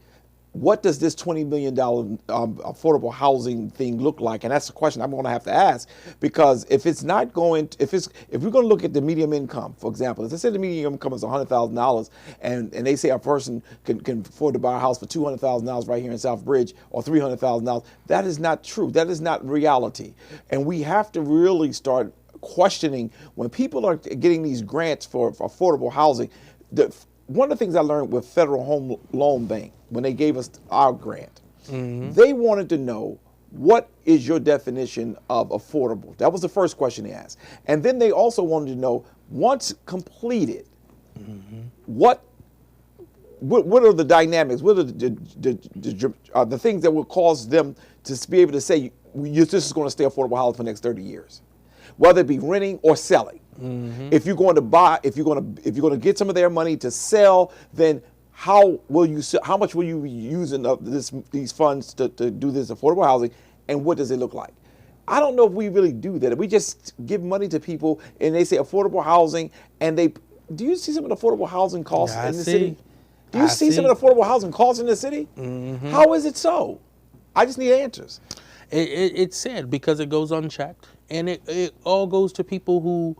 What does this $20 million affordable housing thing look like? And that's the question I'm going to have to ask, because if it's not going, if we're going to look at the median income, for example, if they say the median income is $100,000, and they say a person can afford to buy a house for $200,000 right here in Southbridge or $300,000, that is not true. That is not reality, and we have to really start questioning when people are getting these grants for affordable housing. One of the things I learned with Federal Home Loan Bank, when they gave us our grant, they wanted to know, what is your definition of affordable? That was the first question they asked. And then they also wanted to know, once completed, what are the dynamics? What are the things that will cause them to be able to say, this is going to stay affordable housing for the next 30 years? Whether it be renting or selling. If you're going to buy, if you're going to get some of their money to sell, then how much will you be using of these funds to do this affordable housing, and what does it look like? I don't know if we really do that. If we just give money to people and they say affordable housing, and do you see some of the affordable housing costs in the city? Do you see some of the affordable housing costs in the city? How is it so? I just need answers. It's sad because it goes unchecked, and it all goes to people who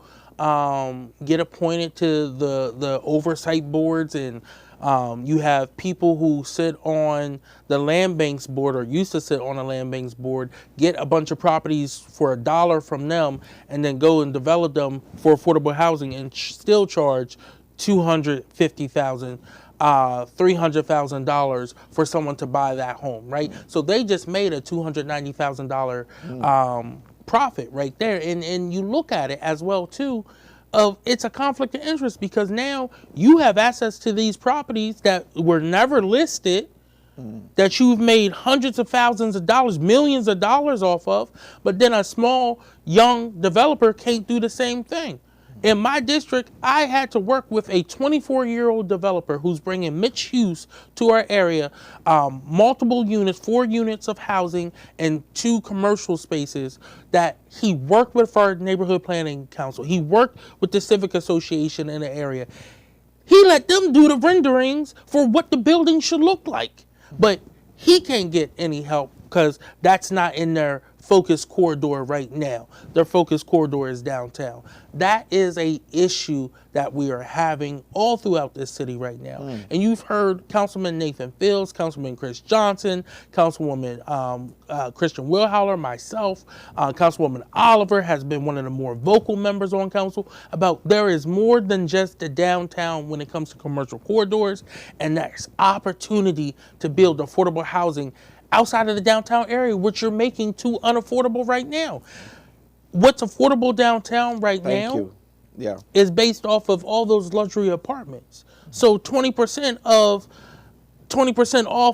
get appointed to the oversight boards, and you have people who sit on the land banks board, or used to sit on the land banks board, get a bunch of properties for $1 from them, and then go and develop them for affordable housing and still charge $250,000 $300,000 for someone to buy that home, right? So they just made a $290,000 profit right there. And you look at it as well, too, of it's a conflict of interest because now you have access to these properties that were never listed, that you've made hundreds of thousands of dollars, millions of dollars off of, but then a small, young developer can't do the same thing. In my district, I had to work with a 24-year-old developer who's bringing mixed use to our area, multiple units, 4 units of housing and 2 commercial spaces that he worked with our neighborhood planning council. He worked with the civic association in the area. He let them do the renderings for what the building should look like. But he can't get any help because that's not in their focus corridor right now. Their focus corridor is downtown. That is a issue that we are having all throughout this city right now. And you've heard Councilman Nathan Fields, Councilman Chris Johnson, Councilwoman Christian Wilhauler, myself, Councilwoman Oliver has been one of the more vocal members on council about there is more than just the downtown when it comes to commercial corridors, and there's opportunity to build affordable housing outside of the downtown area, which you're making too unaffordable right now. What's affordable downtown right now is based off of all those luxury apartments. So 20% off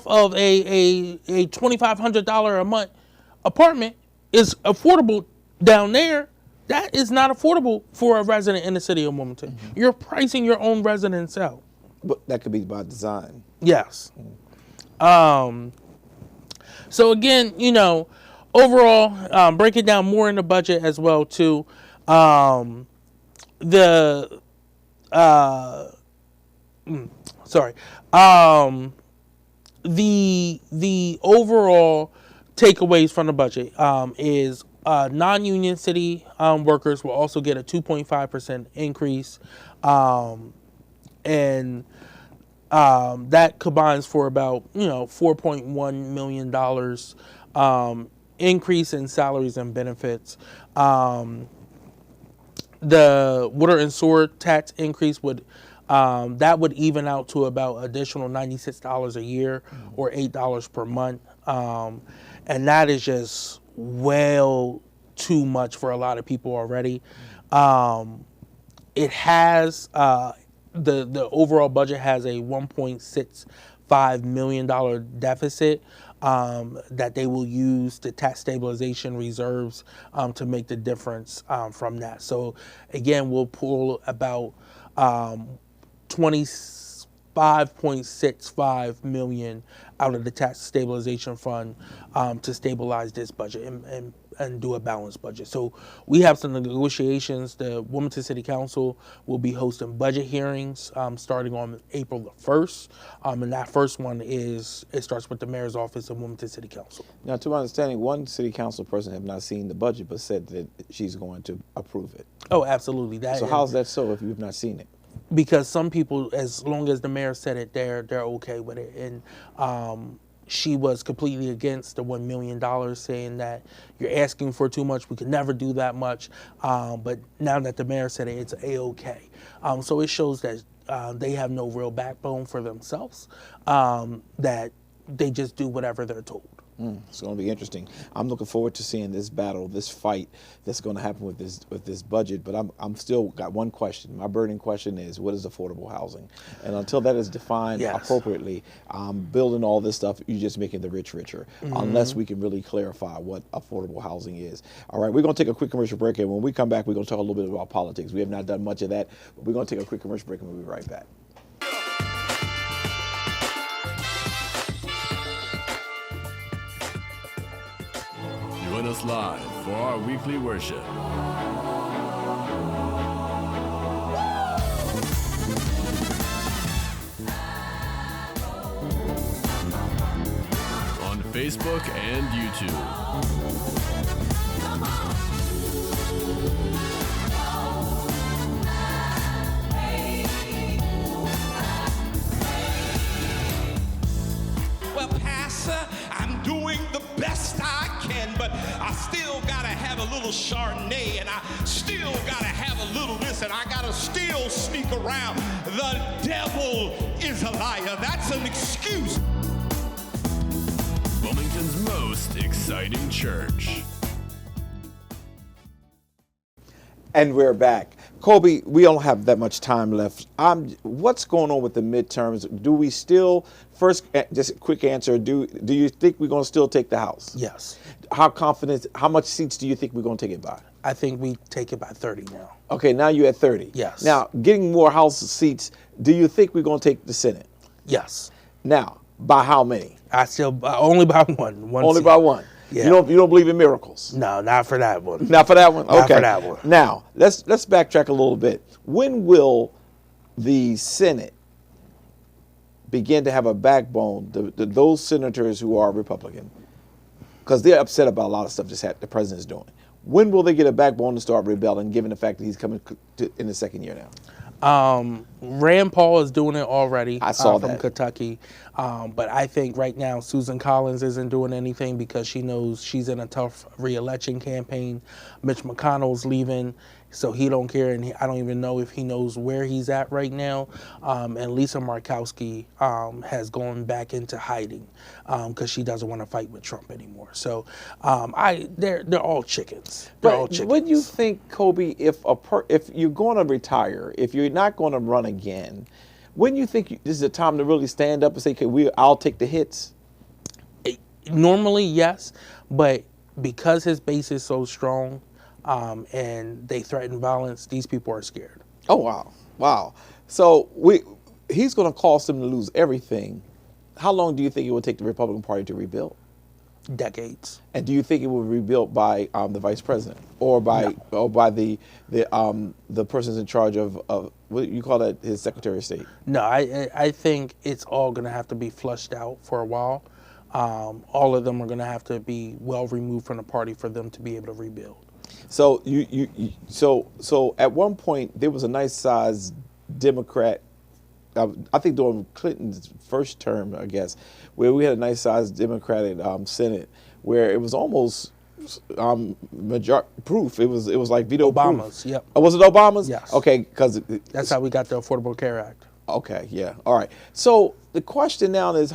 of a $2,500 a month apartment is affordable down there. That is not affordable for a resident in the city of Wilmington. You're pricing your own residents out. But that could be by design. Yes. So again, you know, overall, break it down more in the budget as well too. The overall takeaways from the budget is non-union city workers will also get a 2.5% increase, and that combines for about $4.1 million increase in salaries and benefits. The water and sewer tax increase would even out to about additional $96 a year or $8 per month, and that is just well too much for a lot of people already. It has the overall budget has a $1.65 million deficit that they will use the tax stabilization reserves to make the difference from that. So again, we'll pull about $25.65 million out of the tax stabilization fund to stabilize this budget and do a balanced budget. So we have some negotiations. The Wilmington City Council will be hosting budget hearings starting on April the 1st. And that first one it starts with the mayor's office of Wilmington City Council. Now, to my understanding, one city council person have not seen the budget but said that she's going to approve it. Oh, absolutely. So how's that so if you've not seen it? Because some people, as long as the mayor said it, they're okay with it. And she was completely against the $1 million, saying that you're asking for too much. We could never do that much. But now that the mayor said it, it's A-okay. So it shows that they have no real backbone for themselves, that they just do whatever they're told. It's going to be interesting. I'm looking forward to seeing this battle, this fight that's going to happen with this budget. But I'm still got one question. My burning question is, what is affordable housing? And until that is defined appropriately, building all this stuff, you're just making the rich richer. Unless we can really clarify what affordable housing is. All right, we're going to take a quick commercial break, and when we come back, we're going to talk a little bit about politics. We have not done much of that, but we're going to take a quick commercial break, and we'll be right back. Join us live for our weekly worship. On Facebook and YouTube. Well, Pastor, I'm doing the best I can, but I still gotta have a little Chardonnay, and I still gotta have a little this, and I gotta still go sneak around. The devil is a liar. That's an excuse. Wilmington's most exciting church. And we're back. Coby, we don't have that much time left. What's going on with the midterms? Do we still, first, just a quick answer, do you think we're going to still take the House? Yes. How much seats do you think we're going to take it by? I think we take it by 30 now. Okay, now you're at 30. Yes. Now, getting more House seats, do you think we're going to take the Senate? Yes. Now, by how many? Only by one. Only seat. by one. Yeah. You don't believe in miracles? No, not for that one. Not for that one? Okay. Not for that one. Now, let's backtrack a little bit. When will the Senate begin to have a backbone, those senators who are Republican? Because they're upset about a lot of stuff the president's doing. When will they get a backbone to start rebelling, given the fact that he's coming in the second year now? Rand Paul is doing it already. I saw from that. Kentucky. But I think right now Susan Collins isn't doing anything because she knows she's in a tough re-election campaign. Mitch McConnell's leaving, so he don't care, and I don't even know if he knows where he's at right now. And Lisa Murkowski has gone back into hiding because she doesn't want to fight with Trump anymore. So they're all chickens. They're all chickens. What do you think, Coby, if you're going to retire, if you're not going to run again, when you think this is a time to really stand up and say, okay, I'll take the hits? Normally, yes, but because his base is so strong and they threaten violence, these people are scared. Oh, wow. So he's going to cause them to lose everything. How long do you think it will take the Republican Party to rebuild? Decades. And do you think it will be rebuilt by the vice president or by the persons in charge of what you call that, his Secretary of State? No, I think it's all going to have to be flushed out for a while. All of them are going to have to be well removed from the party for them to be able to rebuild. So so at one point there was a nice sized Democrat. I think during Clinton's first term, I guess, where we had a nice sized Democratic Senate where it was almost majority proof. It was like veto Obama's, proof. yep. Oh, was it Obama's? Yes. Okay, because that's how we got the Affordable Care Act. Okay, yeah, all right. So the question now is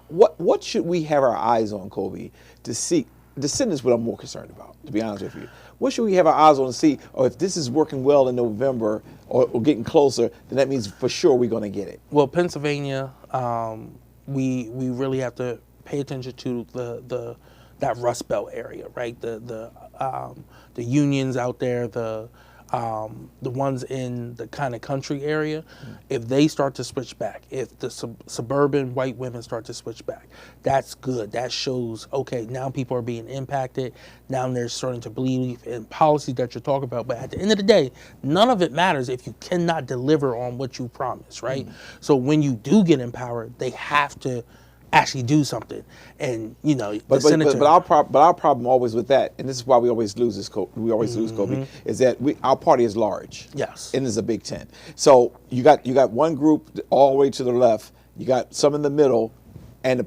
what should we have our eyes on, Coby, to see? The Senate is what I'm more concerned about, to be honest with you. What should we have our eyes on to see? Or if this is working well in November or getting closer, then that means for sure we're going to get it. Well, Pennsylvania, we really have to pay attention to that Rust Belt area, right? The unions out there, the ones in the kind of country area, if they start to switch back, if the suburban white women start to switch back, that's good. That shows, okay, now people are being impacted. Now they're starting to believe in policies that you're talking about. But at the end of the day, none of it matters if you cannot deliver on what you promise, right? So when you do get empowered, they have to actually do something. And but our problem always with that, and this is why we always lose this. We always lose, Coby, is that our party is large. Yes, and it's a Big Ten. So you got one group all the way to the left. You got some in the middle, and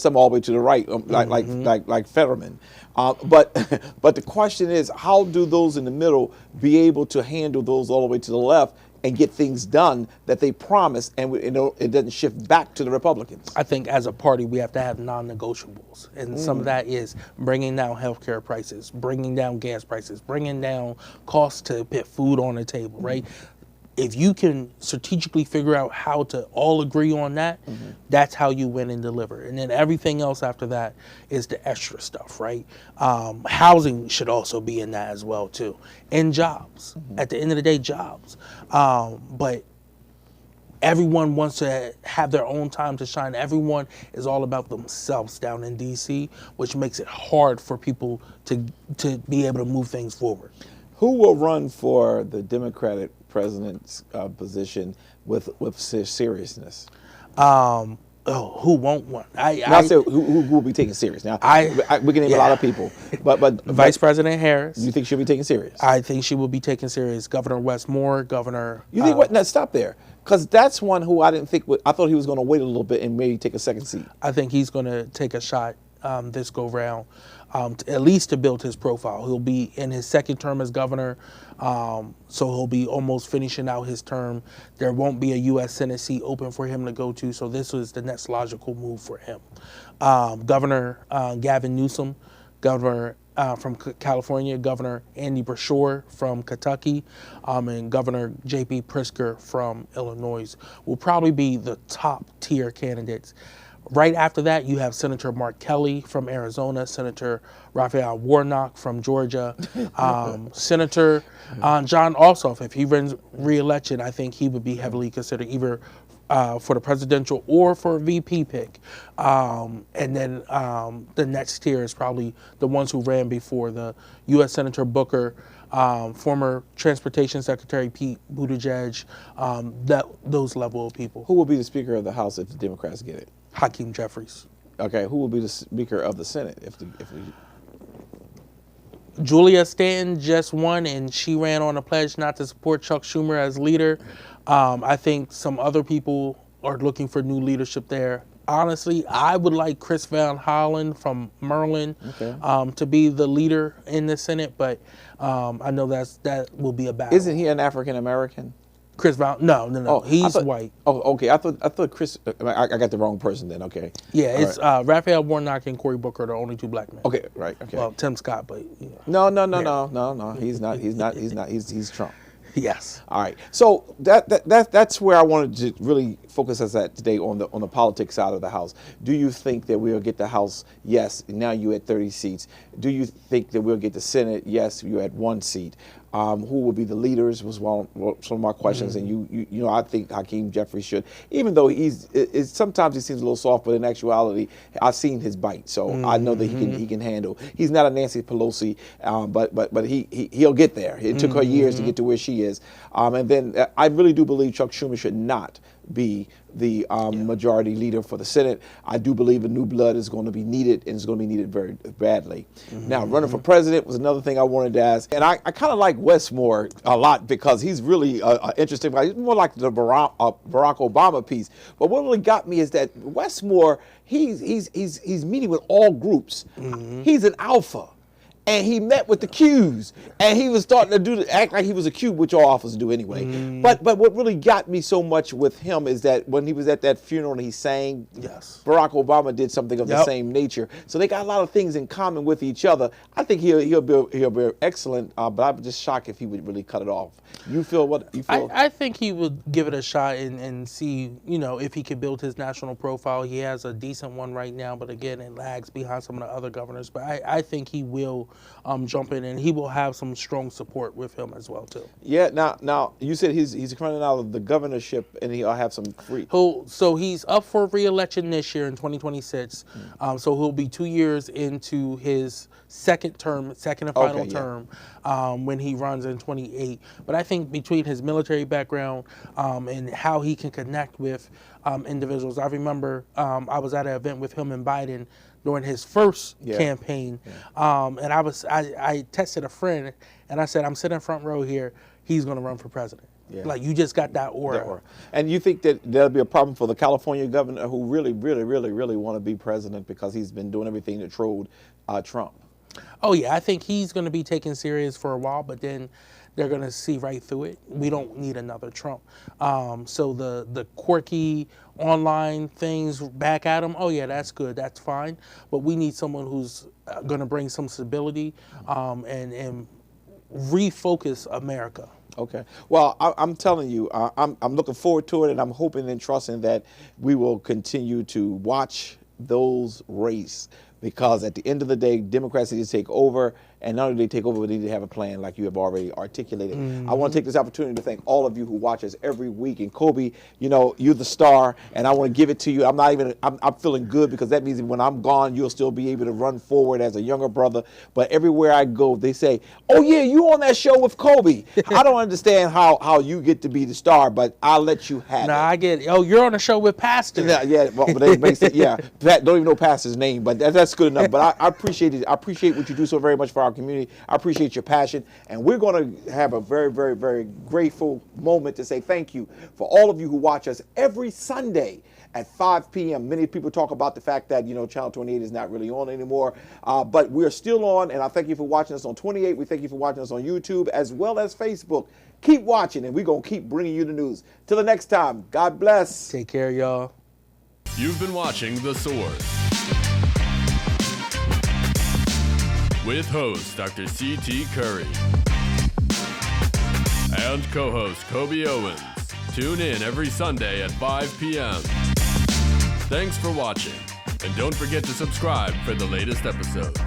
some all the way to the right, like Fetterman. But the question is, how do those in the middle be able to handle those all the way to the left and get things done that they promise, and it doesn't shift back to the Republicans? I think as a party, we have to have non-negotiables. And some of that is bringing down healthcare prices, bringing down gas prices, bringing down costs to put food on the table, right? If you can strategically figure out how to all agree on that, that's how you win and deliver. And then everything else after that is the extra stuff, right? Housing should also be in that as well, too. And jobs. At the end of the day, jobs. But everyone wants to have their own time to shine. Everyone is all about themselves down in D.C., which makes it hard for people to be able to move things forward. Who will run for the Democratic president's position with seriousness? Who won't want? I say who will be taken serious. Now, we can name a lot of people, but Vice President Harris. You think she'll be taken serious? I think she will be taken serious. Governor Wes Moore, Governor. You think what? Now stop there, because that's one who I didn't think I thought he was going to wait a little bit and maybe take a second seat. I think he's going to take a shot this go round, at least to build his profile. He'll be in his second term as governor, so he'll be almost finishing out his term. There won't be a U.S. Senate seat open for him to go to, so this was the next logical move for him. Governor Gavin Newsom, governor from California, Governor Andy Beshear from Kentucky, and Governor J.B. Pritzker from Illinois will probably be the top tier candidates. Right after that, you have Senator Mark Kelly from Arizona, Senator Raphael Warnock from Georgia, Senator John Ossoff. If he runs re-election, I think he would be heavily considered either for the presidential or for a VP pick. And then the next tier is probably the ones who ran before, the U.S. Senator Booker, former Transportation Secretary Pete Buttigieg, those level of people. Who will be the Speaker of the House if the Democrats get it? Hakeem Jeffries. Okay, who will be the Speaker of the Senate if we... Julia Stanton just won, and she ran on a pledge not to support Chuck Schumer as leader. I think some other people are looking for new leadership there. Honestly, I would like Chris Van Hollen from Maryland to be the leader in the Senate, but I know that will be a battle. Isn't he an African American? Chris Van, no, he's white. Oh, okay. I thought Chris. I got the wrong person then. Okay. Yeah, it's right. Raphael Warnock and Cory Booker are the only two black men. Okay, right. Okay. Well, Tim Scott, but no. He's not. He's Trump. Yes. All right. So that's where I wanted to really focus us at today on the politics side of the House. Do you think that we'll get the House? Yes. Now you're at 30 seats. Do you think that we'll get the Senate? Yes. You're at 1 seat. Who will be the leaders was some of my questions, and you know I think Hakeem Jeffries should, even though sometimes he seems a little soft, but in actuality I've seen his bite, so I know that he can handle. He's not a Nancy Pelosi, but he'll get there. It took her years to get to where she is, and then I really do believe Chuck Schumer should not be the majority leader for the Senate. I do believe a new blood is going to be needed, and it's going to be needed very badly. Now, running for president was another thing I wanted to ask, and I kind of like Westmore a lot because he's really interesting. He's more like the Barack Obama piece. But what really got me is that Westmore, he's meeting with all groups. He's an alpha. And he met with the Qs, and he was starting to act like he was a Q, which all officers do anyway. But what really got me so much with him is that when he was at that funeral and he sang, yes, Barack Obama did something of the same nature. So they got a lot of things in common with each other. I think he'll be excellent, but I'm just shocked if he would really cut it off. You feel what you feel? I think he would give it a shot and see, if he could build his national profile. He has a decent one right now, but again, it lags behind some of the other governors. But I think he will jump in, and he will have some strong support with him as well too. Yeah. Now you said he's running out of the governorship, and he'll have some free. So he's up for re-election this year in 2026. So he'll be 2 years into his second and final term when he runs in 28. But I think between his military background and how he can connect with individuals, I remember I was at an event with him and Biden during his first campaign, and I texted a friend and I said, I'm sitting front row here. He's going to run for president. Yeah. Like, you just got that aura. And you think that there'll be a problem for the California governor who really want to be president because he's been doing everything to troll Trump? Oh, yeah. I think he's going to be taken serious for a while, but then they're going to see right through it. We don't need another Trump. So the quirky online things back at him, oh, yeah, that's good. That's fine. But we need someone who's going to bring some stability and refocus America. Okay. Well, I'm telling you, I'm looking forward to it, and I'm hoping and trusting that we will continue to watch those race, because at the end of the day, Democrats need to take over, and not only do they take over, but they need to have a plan like you have already articulated. I want to take this opportunity to thank all of you who watch us every week. And Coby, you're the star, and I want to give it to you. I'm feeling good because that means when I'm gone, you'll still be able to run forward as a younger brother. But everywhere I go, they say, oh yeah, you on that show with Coby. I don't understand how you get to be the star, but I'll let you have it. I get it. Oh, you're on the show with Pastor. Yeah, but they basically, Pat, don't even know Pastor's name, but that's good enough. But I appreciate it. I appreciate what you do so very much for our our community. I appreciate your passion. And we're going to have a very, very, very grateful moment to say thank you for all of you who watch us every Sunday at 5 p.m. Many people talk about the fact that, Channel 28 is not really on anymore, but we're still on, and I thank you for watching us on 28. We thank you for watching us on YouTube as well as Facebook. Keep watching, and we're going to keep bringing you the news. Till the next time, God bless. Take care, y'all. You've been watching The Source with host Dr. C.T. Curry and co-host Coby Owens. Tune in every Sunday at 5 p.m. Thanks for watching, and don't forget to subscribe for the latest episodes.